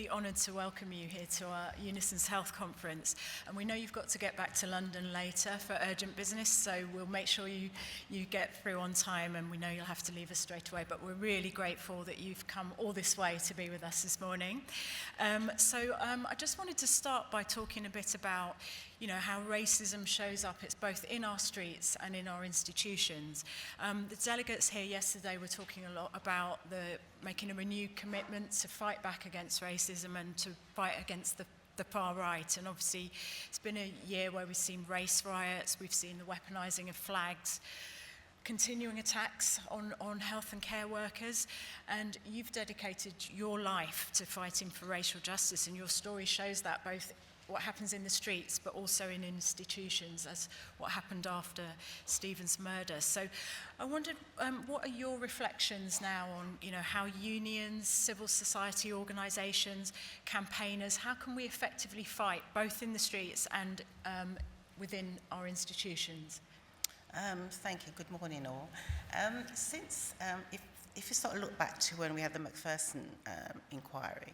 absolutely honoured to welcome you here to our UNISON's Health Conference. And we know you've got to get back to London later for urgent business, so we'll make sure you get through on time, and we know you'll have to leave us straight away. But we're really grateful that you've come all this way to be with us this morning. I just wanted to start by talking a bit about how racism shows up. It's both in our streets and in our institutions. The delegates here yesterday were talking a lot about making a renewed commitment to fight back against racism and to fight against the far right. And obviously, it's been a year where we've seen race riots, we've seen the weaponising of flags, continuing attacks on health and care workers, and you've dedicated your life to fighting for racial justice, and your story shows that both what happens in the streets, but also in institutions, as what happened after Stephen's murder. So I wondered, what are your reflections now on, how unions, civil society organisations, campaigners, how can we effectively fight both in the streets and within our institutions? Thank you. Good morning, all. If you sort of look back to when we had the Macpherson inquiry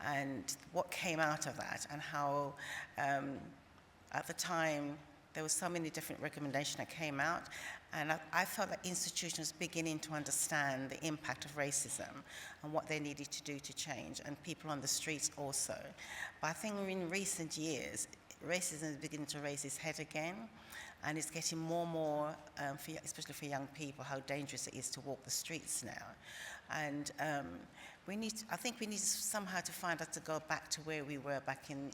and what came out of that, and how at the time there were so many different recommendations that came out, and I felt that institutions beginning to understand the impact of racism and what they needed to do to change, and people on the streets also. But I think in recent years, racism is beginning to raise its head again. And it's getting more and more, especially for young people, how dangerous it is to walk the streets now. And I think we need somehow to find out to go back to where we were back in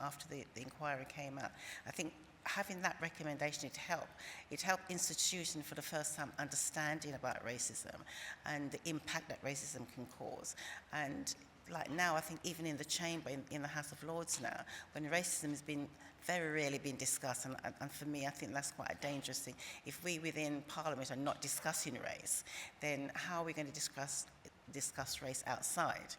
after the inquiry came out. I think having that recommendation, it helped institutions for the first time understanding about racism and the impact that racism can cause. And like now, I think even in the chamber, in the House of Lords now, when racism has been very rarely been discussed, and for me, I think that's quite a dangerous thing. If we within Parliament are not discussing race, then how are we going to discuss race outside?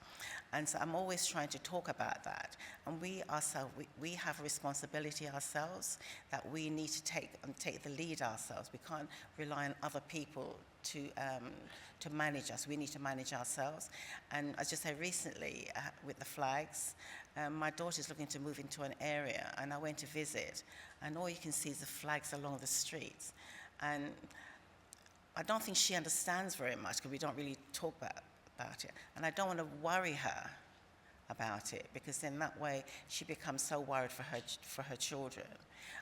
And so I'm always trying to talk about that. And we ourselves, we have a responsibility ourselves that we need to take the lead ourselves. We can't rely on other people to manage us. We need to manage ourselves. And as I say, recently with the flags, my daughter's looking to move into an area, and I went to visit, and all you can see is the flags along the streets. And I don't think she understands very much, because we don't really talk about it. And I don't want to worry her about it, because then that way she becomes so worried for her children.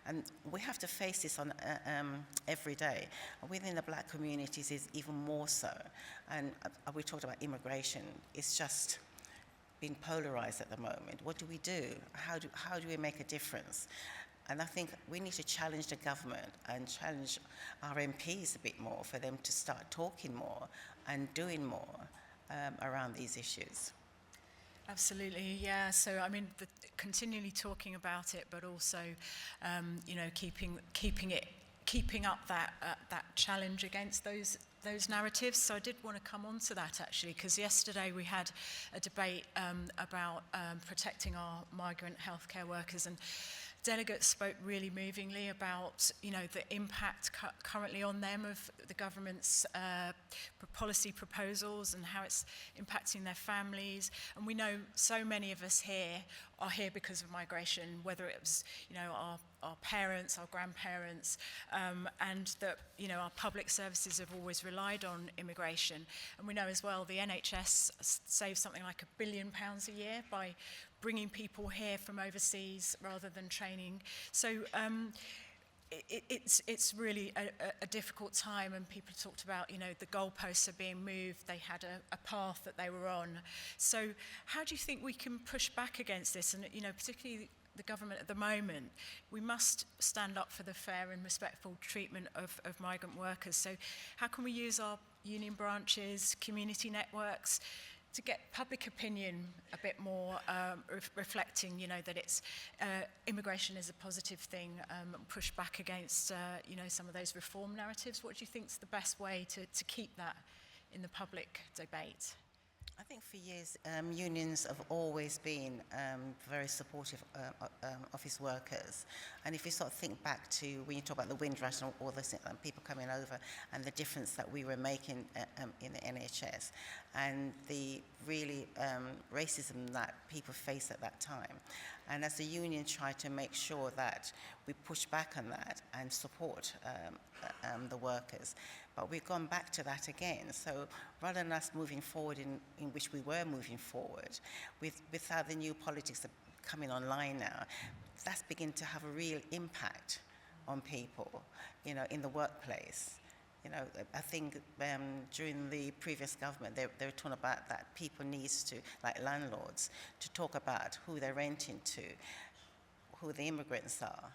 And we have to face this on every day. Within the black communities is even more so. And we talked about immigration. It's just being polarized at the moment. What do we do? How do we make a difference? And I think we need to challenge the government and challenge our MPs a bit more, for them to start talking more and doing more around these issues. Absolutely, yeah. So, I mean, continually talking about it, but also, keeping up that challenge against those narratives. So I did want to come on to that, actually, because yesterday we had a debate about protecting our migrant healthcare workers, and delegates spoke really movingly about, the impact currently on them of the government's policy proposals and how it's impacting their families. And we know so many of us here are here because of migration, whether it was, our parents, our grandparents, and that, our public services have always relied on immigration. And we know as well the NHS saves something like £1 billion a year by bringing people here from overseas rather than training. So it's really a difficult time, and people talked about, the goalposts are being moved. They had a path that they were on. So how do you think we can push back against this? And, particularly the government at the moment, we must stand up for the fair and respectful treatment of migrant workers. So how can we use our union branches, community networks, to get public opinion a bit more reflecting, that it's immigration is a positive thing, push back against, some of those reform narratives? What do you think is the best way to keep that in the public debate? I think for years, unions have always been very supportive of his workers. And if you sort of think back to when you talk about the Windrush and all this, people coming over and the difference that we were making in the NHS and the really racism that people faced at that time. And as the union tried to make sure that we push back on that and support the workers, but we've gone back to that again. So rather than us moving forward in which we were moving forward, without the new politics that are coming online now, that's beginning to have a real impact on people, you know, in the workplace. You know, I think during the previous government, they were talking about that people needs to, like landlords, to talk about who they're renting to, who the immigrants are.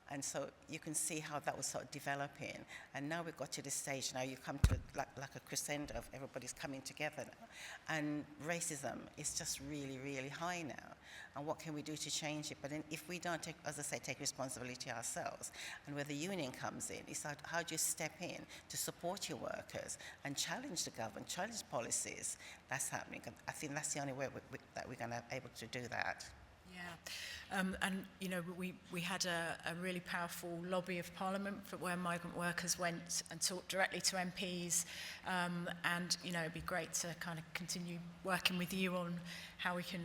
And so you can see how that was sort of developing. And now we've got to this stage now, you come to like a crescendo of everybody's coming together now. And racism is just really, really high now. And what can we do to change it? But then if we don't, as I say, take responsibility ourselves, and where the union comes in, it's like, how do you step in to support your workers and challenge the government, challenge policies that's happening? I think that's the only way that we're going to be able to do that. Yeah, and you know, we had a really powerful lobby of Parliament for where migrant workers went and talked directly to MPs, and you know, it'd be great to kind of continue working with you on how we can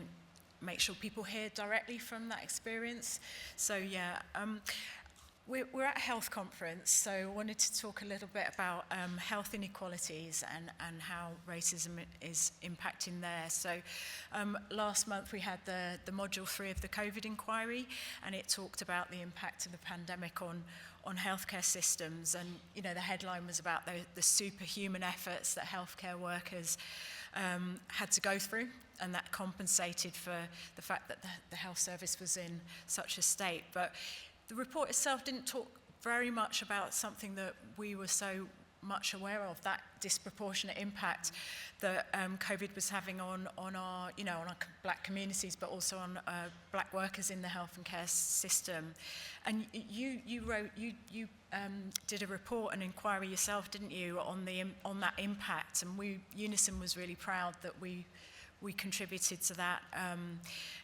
make sure people hear directly from that experience. So yeah. We're at a health conference, so I wanted to talk a little bit about health inequalities and how racism is impacting there. So last month we had the module 3 of the COVID inquiry, and it talked about the impact of the pandemic on healthcare systems. And you know, the headline was about the superhuman efforts that healthcare workers had to go through, and that compensated for the fact that the health service was in such a state. But the report itself didn't talk very much about something that we were so much aware of, that disproportionate impact that COVID was having on our, you know, on our black communities, but also on black workers in the health and care system. And you did a report, an inquiry yourself, didn't you, on that impact? And UNISON was really proud that we contributed to that, and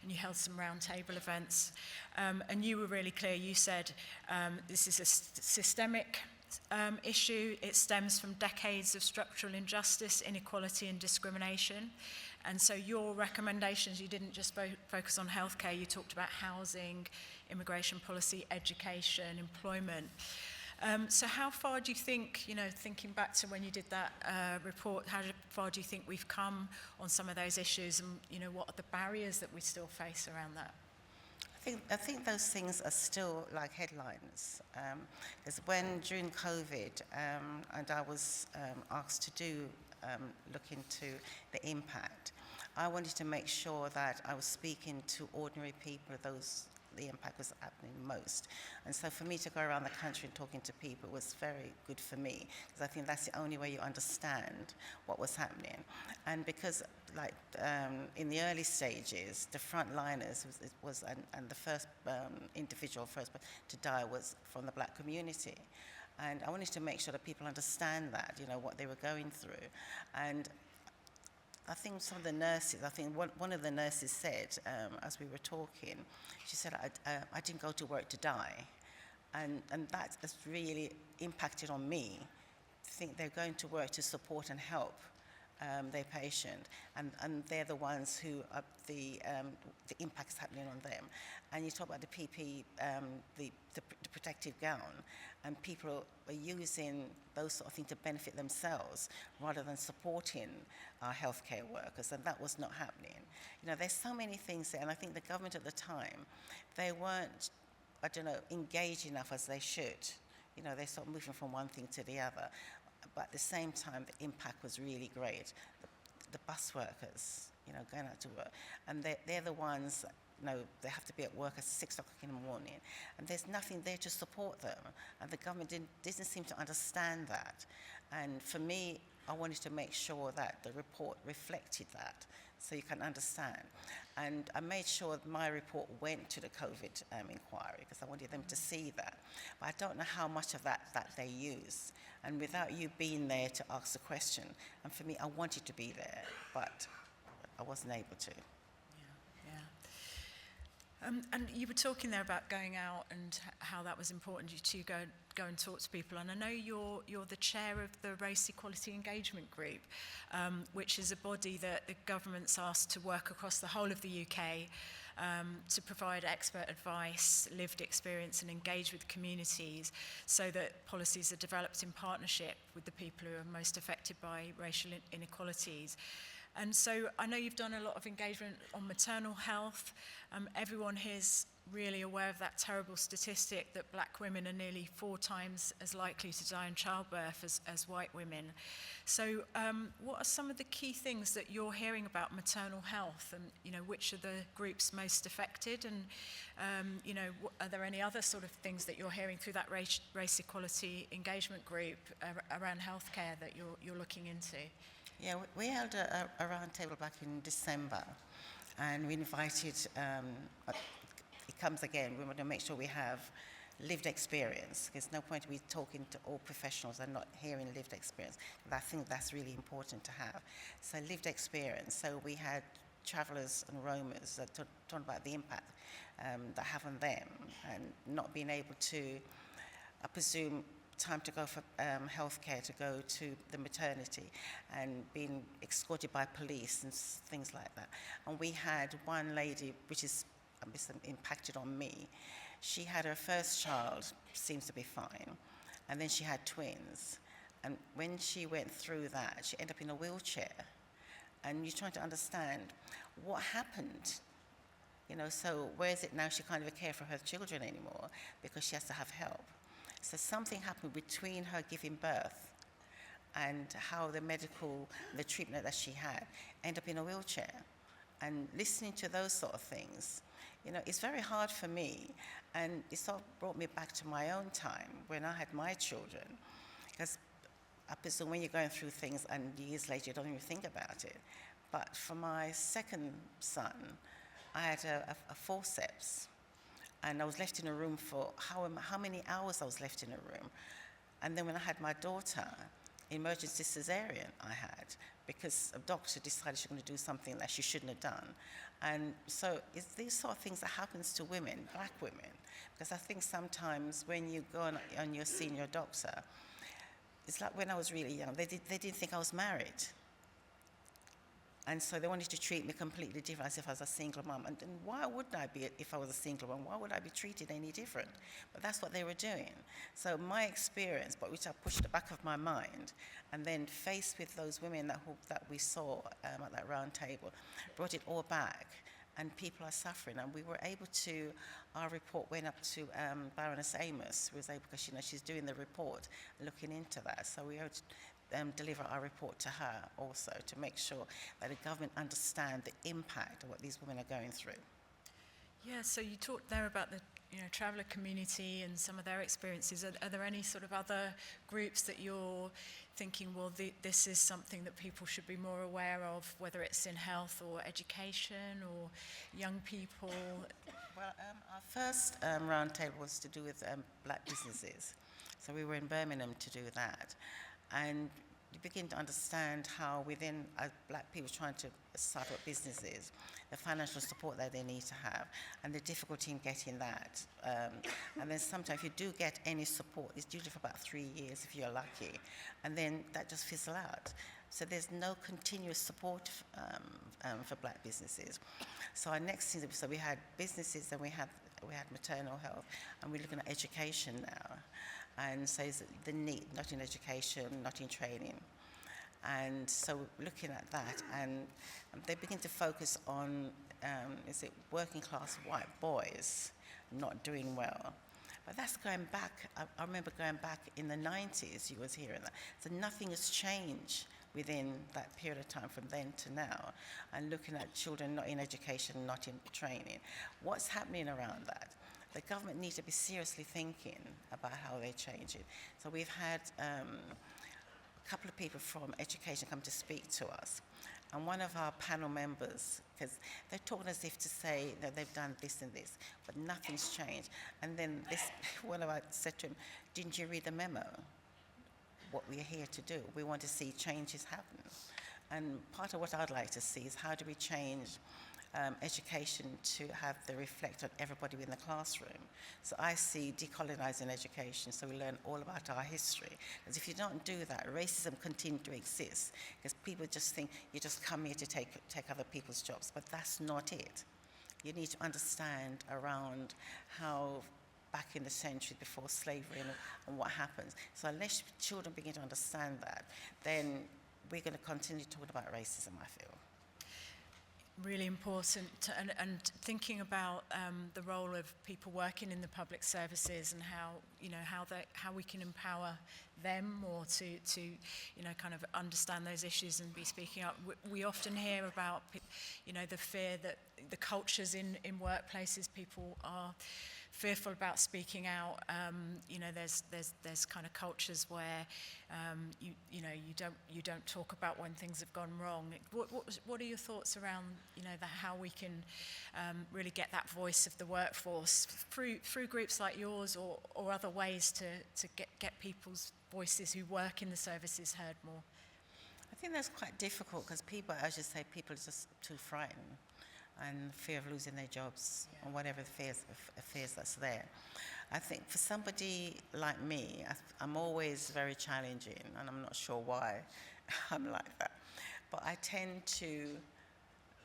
you held some roundtable events. And you were really clear. You said this is a systemic issue. It stems from decades of structural injustice, inequality and discrimination. And so your recommendations, you didn't just focus on healthcare, you talked about housing, immigration policy, education, employment. So how far do you think, you know, thinking back to when you did that report, how far do you think we've come on some of those issues, and you know, what are the barriers that we still face around that? I think those things are still like headlines. Because when during COVID, and I was asked to look into the impact, I wanted to make sure that I was speaking to ordinary people, those the impact was happening most. And so for me to go around the country and talking to people was very good for me, because I think that's the only way you understand what was happening. And because like in the early stages, the frontliners and the first individual to die was from the black community. And I wanted to make sure that people understand that, you know, what they were going through. And I think some of the nurses, I think one of the nurses said, as we were talking, she said, I didn't go to work to die. And that has really impacted on me. I think they're going to work to support and help their patient, and they're the ones who are the impact's happening on them. And you talk about the PP, the protective gown, and people are using those sort of things to benefit themselves rather than supporting our healthcare workers, and that was not happening. You know, there's so many things there, and I think the government at the time, they weren't, I don't know, engaged enough as they should. You know, they're sort of moving from one thing to the other. But at the same time, the impact was really great. The bus workers, you know, going out to work, and they're the ones, you know, they have to be at work at 6 o'clock in the morning, and there's nothing there to support them, and the government didn't seem to understand that. And for me, I wanted to make sure that the report reflected that so you can understand. And I made sure my report went to the COVID inquiry because I wanted them to see that. But I don't know how much of that they use. And without you being there to ask the question, and for me, I wanted to be there, but I wasn't able to. Yeah. And you were talking there about going out and how that was important to go and talk to people. And I know you're the chair of the Race Equality Engagement Group, which is a body that the government's asked to work across the whole of the UK to provide expert advice, lived experience, and engage with communities so that policies are developed in partnership with the people who are most affected by racial inequalities. And so I know you've done a lot of engagement on maternal health. Everyone here is really aware of that terrible statistic that black women are nearly 4 times as likely to die in childbirth as white women. So what are some of the key things that you're hearing about maternal health, and which are the groups most affected, and are there any other sort of things that you're hearing through that race equality engagement group around healthcare that you're looking into? Yeah, we held a round table back in December, and we invited, it comes again, we want to make sure we have lived experience. There's no point we talking to all professionals and not hearing lived experience. And I think that's really important to have. So lived experience. So we had travellers and roamers that talked about the impact that have on them, and not being able to, I presume, time to go for healthcare, to go to the maternity, and being escorted by police and things like that. And we had one lady, which is impacted on me. She had her first child, seems to be fine, and then she had twins. And when she went through that, she ended up in a wheelchair. And you're trying to understand what happened. So where is it now? She can't even care for her children anymore because she has to have help. So something happened between her giving birth and how the treatment that she had ended up in a wheelchair. And listening to those sort of things, it's very hard for me. And it sort of brought me back to my own time when I had my children. Because I presume when you're going through things and years later you don't even think about it. But for my second son, I had a forceps. And I was left in a room for how many hours I was left in a room. And then when I had my daughter, emergency cesarean I had, because a doctor decided she was going to do something that she shouldn't have done. And so it's these sort of things that happens to women, black women, because I think sometimes when you go on your senior doctor, it's like when I was really young, they didn't think I was married. And so they wanted to treat me completely different, as if I was a single mom. And why wouldn't I be, if I was a single mom, why would I be treated any different? But that's what they were doing. So my experience, but which I pushed the back of my mind, and then faced with those women that we saw at that round table, brought it all back. And people are suffering. And we were able to, our report went up to Baroness Amos, who was able, because she's doing the report, looking into that. So we were able to deliver our report to her also, to make sure that the government understand the impact of what these women are going through. Yeah, so you talked there about the traveller community and some of their experiences. Are there any sort of other groups that you're thinking, well, this is something that people should be more aware of, whether it's in health or education or young people? Well, our first round table was to do with black businesses. So we were in Birmingham to do that. And you begin to understand how within black people trying to start up businesses, the financial support that they need to have, and the difficulty in getting that. And then sometimes if you do get any support, it's usually for about 3 years if you're lucky, and then that just fizzles out. So there's no continuous support for black businesses. So our next thing, so we had businesses and we had maternal health, and we're looking at education now. And so it's the need, not in education, not in training. And so looking at that, and they begin to focus on, working class white boys not doing well. But that's going back, I remember going back in the 90s, you was hearing that. So nothing has changed within that period of time from then to now, and looking at children not in education, not in training. What's happening around that? The government needs to be seriously thinking about how they change it. So we've had a couple of people from education come to speak to us, And one of our panel members, because they're talking as if to say that they've done this and this, but nothing's changed. And then this, one of us said to him, didn't you read the memo? What we're here to do. We want to see changes happen. And part of what I'd like to see is how do we change education to have the reflect on everybody in the classroom. So I see decolonizing education, so we learn all about our history. Because if you don't do that, racism continues to exist, because people just think you just come here to take other people's jobs, but that's not it. You need to understand around how back in the century before slavery and what happens. So unless children begin to understand that, then we're going to continue talking about racism, I feel. Really important, and thinking about the role of people working in the public services and how we can empower them more to kind of understand those issues and be speaking up. We often hear about the fear that the cultures in workplaces, people are fearful about speaking out. There's kind of cultures where you don't talk about when things have gone wrong. What are your thoughts around how we can really get that voice of the workforce through groups like yours or other ways to get people's voices who work in the services heard more? I think that's quite difficult because people, as you say, people are just too frightened and fear of losing their jobs, or whatever fears that's there. I think for somebody like me, I'm always very challenging, and I'm not sure why I'm like that. But I tend to,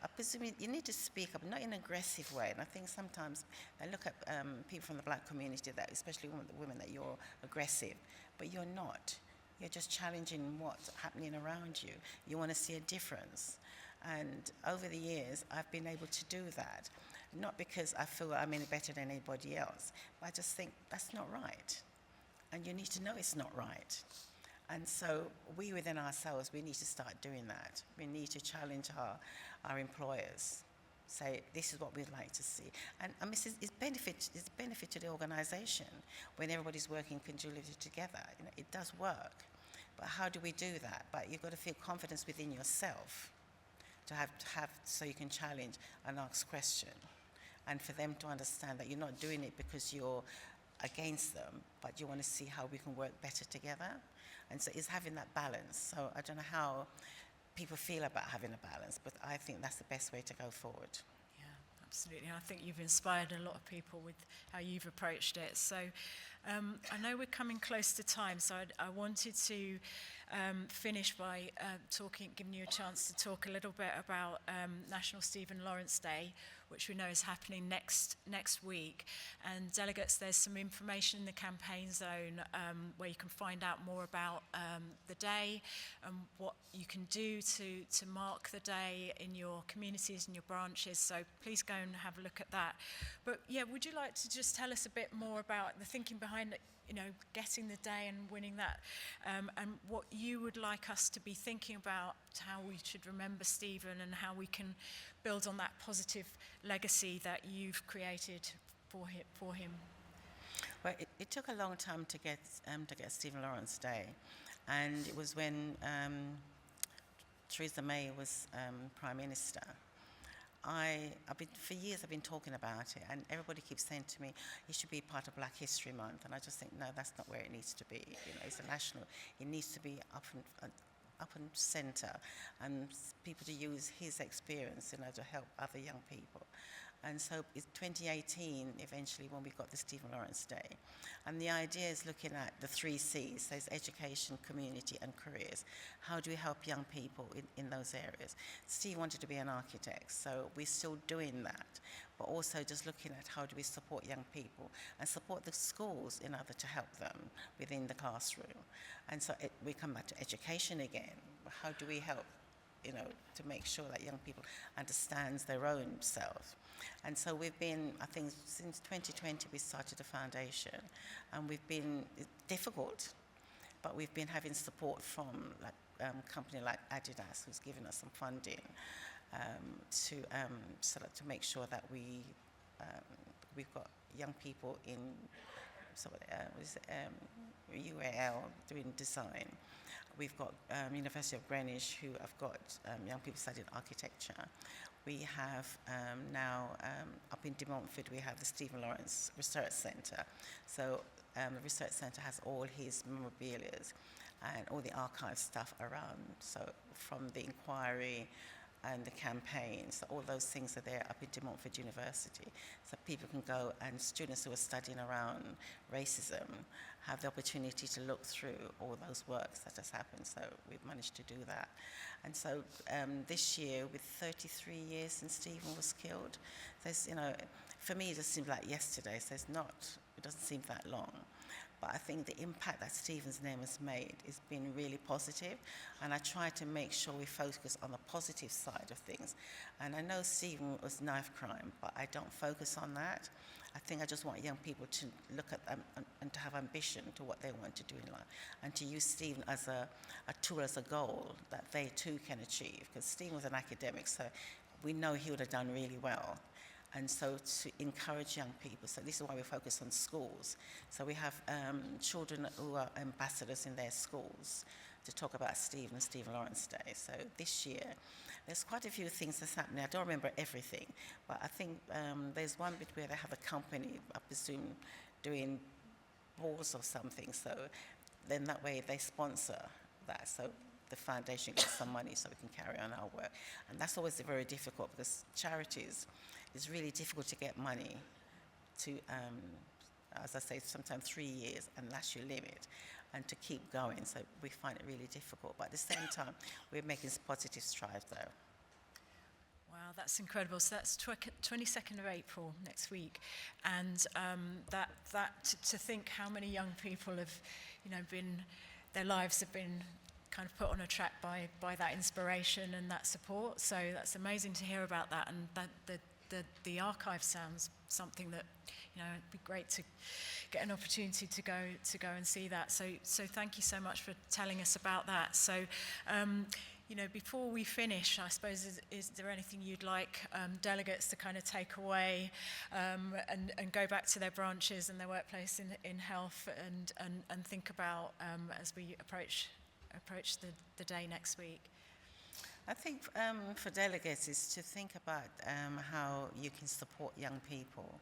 I presume you need to speak up, not in an aggressive way. And I think sometimes I look at people from the black community, that, especially women, that you're aggressive, but you're not. You're just challenging what's happening around you. You want to see a difference. And over the years, I've been able to do that, not because I feel I'm any better than anybody else, but I just think that's not right. And you need to know it's not right. And so we within ourselves, we need to start doing that. We need to challenge our employers, say, this is what we'd like to see. And I mean, it's benefit to the organization when everybody's working conjointly together. It does work. But how do we do that? But you've got to feel confidence within yourself to have so you can challenge and ask questions, and for them to understand that you're not doing it because you're against them, but you want to see how we can work better together. And so it's having that balance. So I don't know how people feel about having a balance, but I think that's the best way to go forward. Yeah, absolutely. I think you've inspired a lot of people with how you've approached it. So I know we're coming close to time, so I wanted to finish by giving you a chance to talk a little bit about National Stephen Lawrence Day, which we know is happening next week. And delegates, there's some information in the campaign zone where you can find out more about the day and what you can do to mark the day in your communities and your branches. So please go and have a look at that. But yeah, would you like to just tell us a bit more about the thinking behind it? Getting the day and winning that, and what you would like us to be thinking about, how we should remember Stephen and how we can build on that positive legacy that you've created for him. Well, it took a long time to get Stephen Lawrence Day, and it was when Theresa May was Prime Minister. For years I've been talking about it, and everybody keeps saying to me, it should be part of Black History Month, and I just think, no, that's not where it needs to be. It's a national, it needs to be up and centre, and people to use his experience, to help other young people. And so it's 2018, eventually, when we got the Stephen Lawrence Day. And the idea is looking at the 3 C's, there's education, community, and careers. How do we help young people in those areas? Steve wanted to be an architect, so we're still doing that. But also just looking at how do we support young people and support the schools in order to help them within the classroom. And so we come back to education again. How do we help, to make sure that young people understands their own self? And so we've been, I think, since 2020 we started the foundation, and it's difficult, but we've been having support from a company like Adidas, who's given us some funding to make sure that we've got young people in UAL doing design. We've got University of Greenwich, who have got young people studying architecture. We have now, up in De Montfort, we have the Stephen Lawrence Research Centre. So the Research Centre has all his memorabilia and all the archive stuff around. So from the inquiry and the campaigns, all those things are there up in De Montfort University. So people can go, and students who are studying around racism have the opportunity to look through all those works that has happened. So we've managed to do that. And so this year, with 33 years since Stephen was killed, there's, for me it just seems like yesterday, so it doesn't seem that long. But I think the impact that Stephen's name has made has been really positive, and I try to make sure we focus on the positive side of things. And I know Stephen was knife crime, but I don't focus on that. I think I just want young people to look at them and to have ambition to what they want to do in life, and to use Stephen as a tool, as a goal that they too can achieve. Because Stephen was an academic, so we know he would have done really well. And so to encourage young people, so this is why we focus on schools. So we have children who are ambassadors in their schools to talk about Stephen Lawrence Day. So this year, there's quite a few things that's happening. I don't remember everything, but I think there's one bit where they have a company, I presume, doing balls or something. So then that way they sponsor that. So the foundation gets some money so we can carry on our work. And that's always very difficult, because charities, it's really difficult to get money to, as I say, sometimes 3 years, and that's your limit, and to keep going. So we find it really difficult. But at the same time, we're making positive strides, though. Wow, that's incredible. So that's 22nd of April next week, and to think how many young people have, their lives have been kind of put on a track by that inspiration and that support. So that's amazing to hear about that, and that the archive sounds something that, it'd be great to get an opportunity to go and see that. So thank you so much for telling us about that. So, before we finish, I suppose, is there anything you'd like delegates to kind of take away and go back to their branches and their workplace in health and think about as we approach the day next week? I think for delegates is to think about how you can support young people.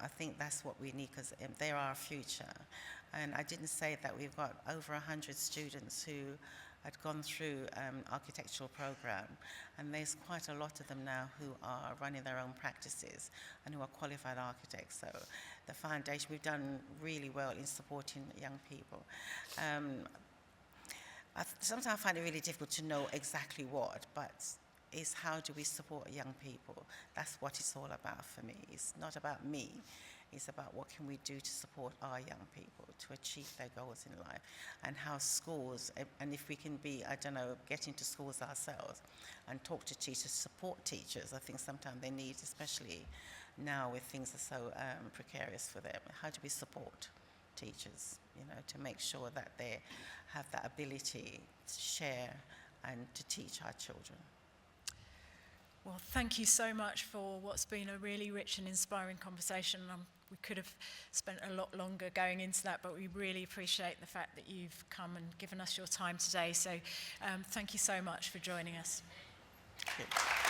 I think that's what we need, because they're our future. And I didn't say that we've got over 100 students who had gone through architectural program, and there's quite a lot of them now who are running their own practices and who are qualified architects. So the foundation, we've done really well in supporting young people. Sometimes I find it really difficult to know exactly what, but is how do we support young people? That's what it's all about for me. It's not about me. It's about what can we do to support our young people to achieve their goals in life, and how schools, and if we can get into schools ourselves and talk to teachers, support teachers. I think sometimes they need, especially now with things are so precarious for them, how do we support teachers, to make sure that they have that ability to share and to teach our children. Well, thank you so much for what's been a really rich and inspiring conversation. We could have spent a lot longer going into that, but we really appreciate the fact that you've come and given us your time today. So thank you so much for joining us. Thank you.